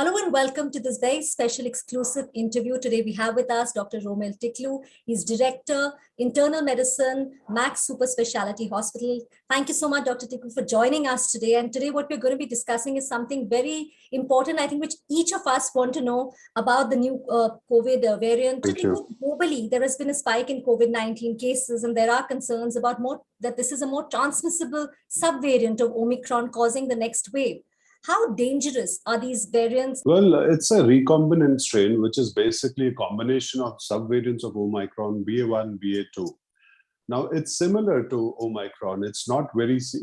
Hello and welcome to this very special exclusive interview. Today we have with us Dr. Rommel Tickoo. He's Director, Internal Medicine, Max Super Specialty Hospital. Thank you so much, Dr. Tickoo, for joining us today. And today what we're going to be discussing is something very important, I think, which each of us want to know about the new COVID variant. Thank you. Globally, there has been a spike in COVID-19 cases, and there are concerns about that this is a more transmissible subvariant of Omicron causing the next wave. How dangerous are these variants? Well, it's a recombinant strain, which is basically a combination of subvariants of Omicron, BA1, BA2. Now, it's similar to Omicron. It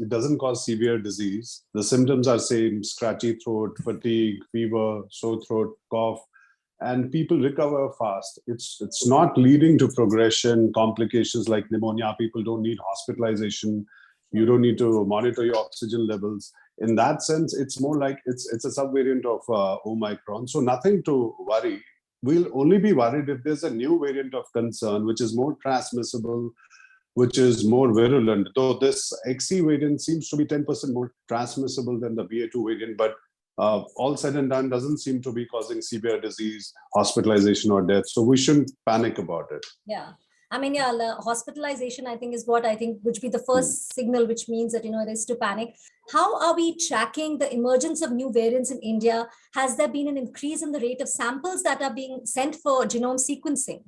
doesn't cause severe disease. The symptoms are same: scratchy throat, fatigue, fever, sore throat, cough, and people recover fast. It's not leading to progression, complications like pneumonia. People don't need hospitalization. You don't need to monitor your oxygen levels. In that sense, it's more like it's a subvariant of Omicron. So nothing to worry. We'll only be worried if there's a new variant of concern, which is more transmissible, which is more virulent. Though this XE variant seems to be 10% more transmissible than the BA2 variant, but all said and done doesn't seem to be causing severe disease, hospitalization, or death. So we shouldn't panic about it. Yeah. I mean, hospitalization, I think, is what I think would be the first signal, which means that, it is to panic. How are we tracking the emergence of new variants in India? Has there been an increase in the rate of samples that are being sent for genome sequencing?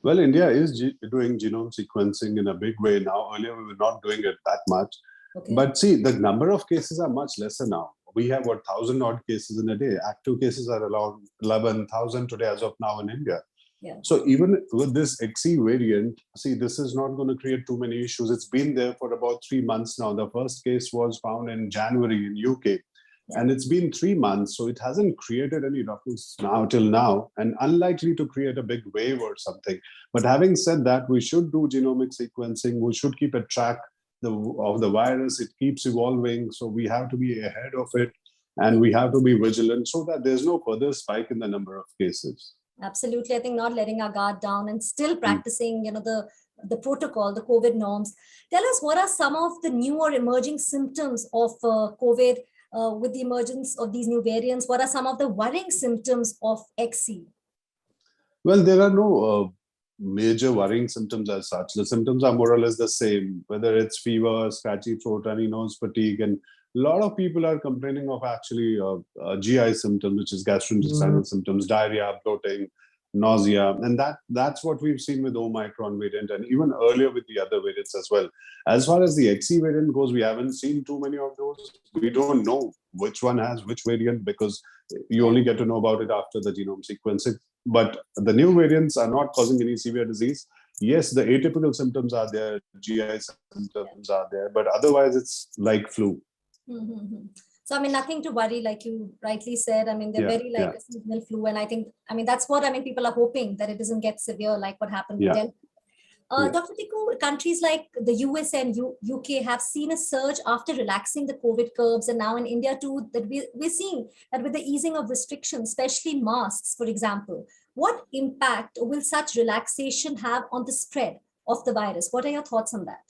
Well, India is doing genome sequencing in a big way now. Earlier, we were not doing it that much. Okay. But see, the number of cases are much lesser now. We have 1,000 odd cases in a day. Active cases are around 11,000 today as of now in India. Yeah. So even with this XE variant, see, this is not going to create too many issues. It's been there for about 3 months now. The first case was found in January in UK. And it's been 3 months, so it hasn't created any ruffles till now, and unlikely to create a big wave or something. But having said that, we should do genomic sequencing. We should keep a track of the virus. It keeps evolving, so we have to be ahead of it, and we have to be vigilant so that there's no further spike in the number of cases. Absolutely. I think not letting our guard down and still practicing, the protocol, the COVID norms. Tell us, what are some of the new or emerging symptoms of COVID with the emergence of these new variants? What are some of the worrying symptoms of XE? Well, there are no major worrying symptoms as such. The symptoms are more or less the same, whether it's fever, scratchy throat, runny nose, fatigue, and a lot of people are complaining of actually GI symptoms, which is gastrointestinal symptoms, diarrhea, bloating, nausea. And that's what we've seen with Omicron variant, and even earlier with the other variants as well. As far as the XE variant goes, we haven't seen too many of those. We don't know which one has which variant because you only get to know about it after the genome sequencing. But the new variants are not causing any severe disease. Yes, the atypical symptoms are there, GI symptoms are there, but otherwise it's like flu. Mm-hmm. So, I mean, nothing to worry, like you rightly said. I mean, they're very like a seasonal flu. And I think, that's what, people are hoping, that it doesn't get severe like what happened with Delta. Dr. Tickoo, countries like the US and UK have seen a surge after relaxing the COVID curbs. And now in India too, that we're seeing that with the easing of restrictions, especially masks, for example. What impact will such relaxation have on the spread of the virus? What are your thoughts on that?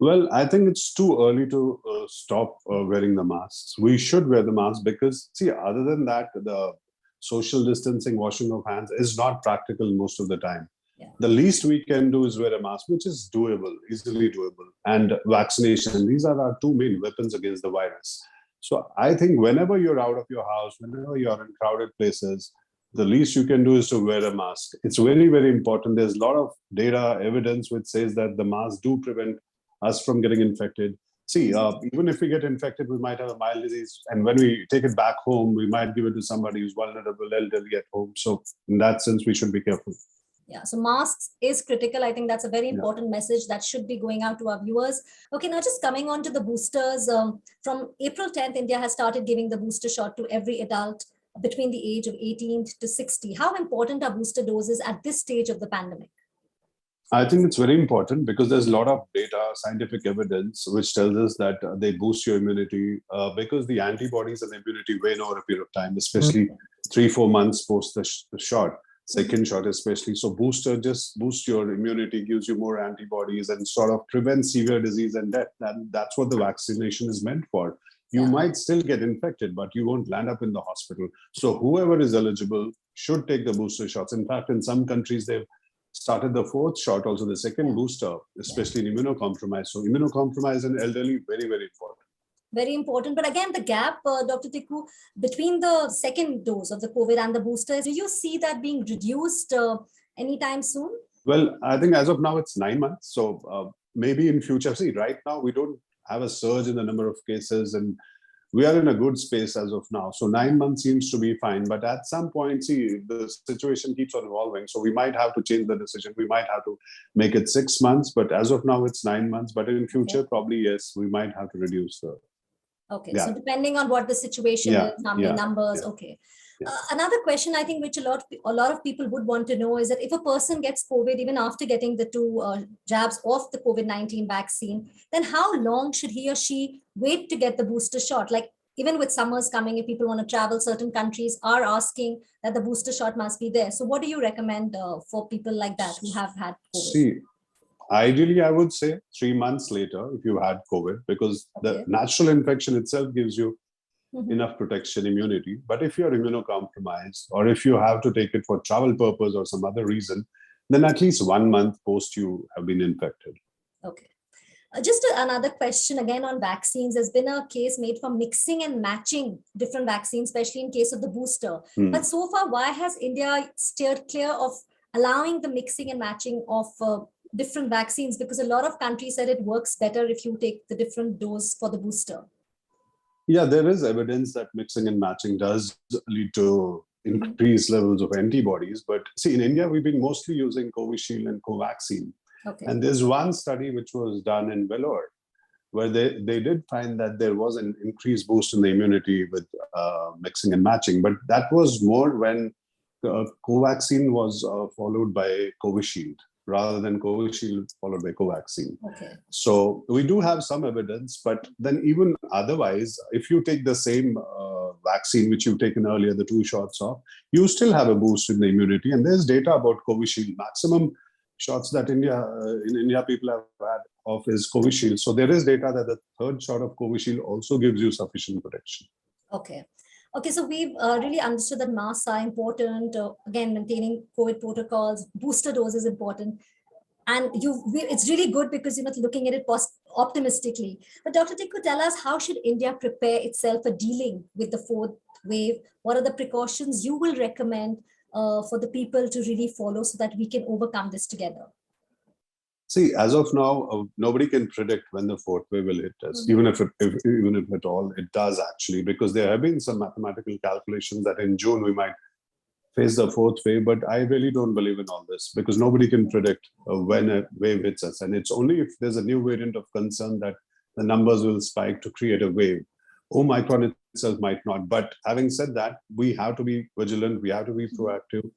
Well, I think it's too early to stop wearing the masks. We should wear the mask because, see, other than that, the social distancing, washing of hands is not practical most of the time. Yeah. The least we can do is wear a mask, which is doable, easily doable. And vaccination, these are our two main weapons against the virus. So I think whenever you're out of your house, whenever you're in crowded places, the least you can do is to wear a mask. It's very, very important. There's a lot of data, evidence, which says that the masks do prevent us from getting infected. See, even if we get infected, we might have a mild disease. And when we take it back home, we might give it to somebody who's vulnerable, elderly at home. So in that sense, we should be careful. Yeah, so masks is critical. I think that's a very important message that should be going out to our viewers. Okay, now just coming on to the boosters. From April 10th, India has started giving the booster shot to every adult between the age of 18 to 60. How important are booster doses at this stage of the pandemic? I think it's very important because there's a lot of data, scientific evidence, which tells us that they boost your immunity because the antibodies and immunity wane over a period of time, especially 3-4 months post the shot, second shot especially. So booster just boosts your immunity, gives you more antibodies and sort of prevents severe disease and death. And that's what the vaccination is meant for. You might still get infected, but you won't land up in the hospital. So whoever is eligible should take the booster shots. In fact, in some countries, they've started the fourth shot, also the second booster, especially in immunocompromised. So immunocompromised and elderly, very, very important. Very important. But again, the gap, Dr. Tickoo, between the second dose of the COVID and the boosters, do you see that being reduced anytime soon? Well, I think as of now, it's 9 months. So maybe in future, see, right now, we don't have a surge in the number of cases, and we are in a good space as of now. So 9 months seems to be fine. But at some point, see, the situation keeps on evolving. So we might have to change the decision. We might have to make it 6 months. But as of now, it's 9 months. But in future, probably, yes, we might have to reduce the... Okay, so depending on what the situation is, how many numbers, okay. Another question I think which a lot of people would want to know is that if a person gets COVID, even after getting the 2 jabs of the COVID-19 vaccine, then how long should he or she wait to get the booster shot? Like even with summers coming, if people want to travel, certain countries are asking that the booster shot must be there. So what do you recommend for people like that who have had COVID? See, ideally, I would say 3 months later if you had COVID, because the natural infection itself gives you enough protection, immunity. But if you're immunocompromised, or if you have to take it for travel purpose or some other reason, then at least 1 month post you have been infected. Okay. Just another question again on vaccines. There's been a case made for mixing and matching different vaccines, especially in case of the booster. But so far, why has India steered clear of allowing the mixing and matching of different vaccines? Because a lot of countries said it works better if you take the different dose for the booster. Yeah, there is evidence that mixing and matching does lead to increased levels of antibodies. But see, in India, we've been mostly using Covishield and Covaxin. And there's one study which was done in Vellore, where they did find that there was an increased boost in the immunity with mixing and matching. But that was more when Covaxin was followed by Covishield, rather than Covishield followed by Covaxin. So we do have some evidence, but then even otherwise, if you take the same vaccine which you've taken earlier, the 2 shots of, you still have a boost in the immunity. And there's data about Covishield. Maximum shots that in India people have had of is Covishield. So there is data that the 3rd shot of Covishield also gives you sufficient protection. Okay, so we've really understood that masks are important. Again, maintaining COVID protocols, booster dose is important. And it's really good because you're not looking at it optimistically. But Dr. Tickoo, tell us, how should India prepare itself for dealing with the 4th wave? What are the precautions you will recommend for the people to really follow so that we can overcome this together? See, as of now, nobody can predict when the 4th wave will hit us, even if at all it does actually, because there have been some mathematical calculations that in June we might face the 4th wave. But I really don't believe in all this, because nobody can predict when a wave hits us. And it's only if there's a new variant of concern that the numbers will spike to create a wave. Omicron itself might not. But having said that, we have to be vigilant. We have to be proactive.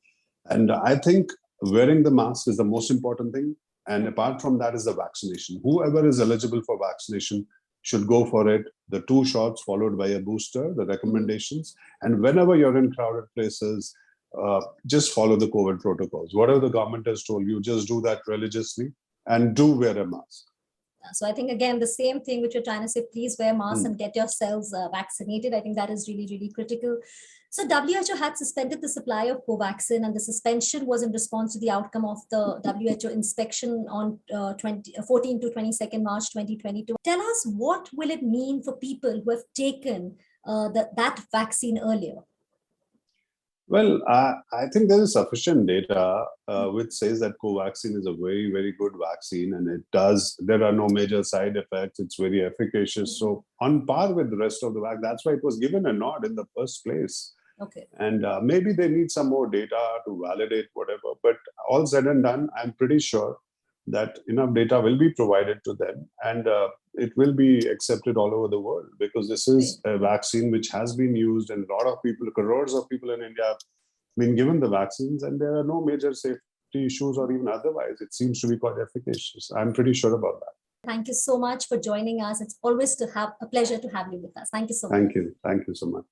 And I think wearing the mask is the most important thing. And apart from that is the vaccination. Whoever is eligible for vaccination should go for it. The 2 shots followed by a booster, the recommendations. And whenever you're in crowded places, just follow the COVID protocols. Whatever the government has told you, just do that religiously and do wear a mask. So I think, again, the same thing which you're trying to say, please wear masks and get yourselves vaccinated. I think that is really, really critical. So WHO had suspended the supply of Covaxin, and the suspension was in response to the outcome of the WHO inspection on 14 to 22nd March 2022. Tell us, what will it mean for people who have taken that vaccine earlier? Well, I think there is sufficient data which says that Covaxin is a very, very good vaccine, and there are no major side effects. It's very efficacious. So on par with the rest of the vaccine, that's why it was given a nod in the first place. And maybe they need some more data to validate whatever. But all said and done, I'm pretty sure that enough data will be provided to them, and it will be accepted all over the world, because this is a vaccine which has been used, and a lot of people, crores of people in India have been given the vaccines, and there are no major safety issues or even otherwise. It seems to be quite efficacious. I'm pretty sure about that. Thank you so much for joining us. It's always a pleasure to have you with us. Thank you so much. Thank you. Thank you so much.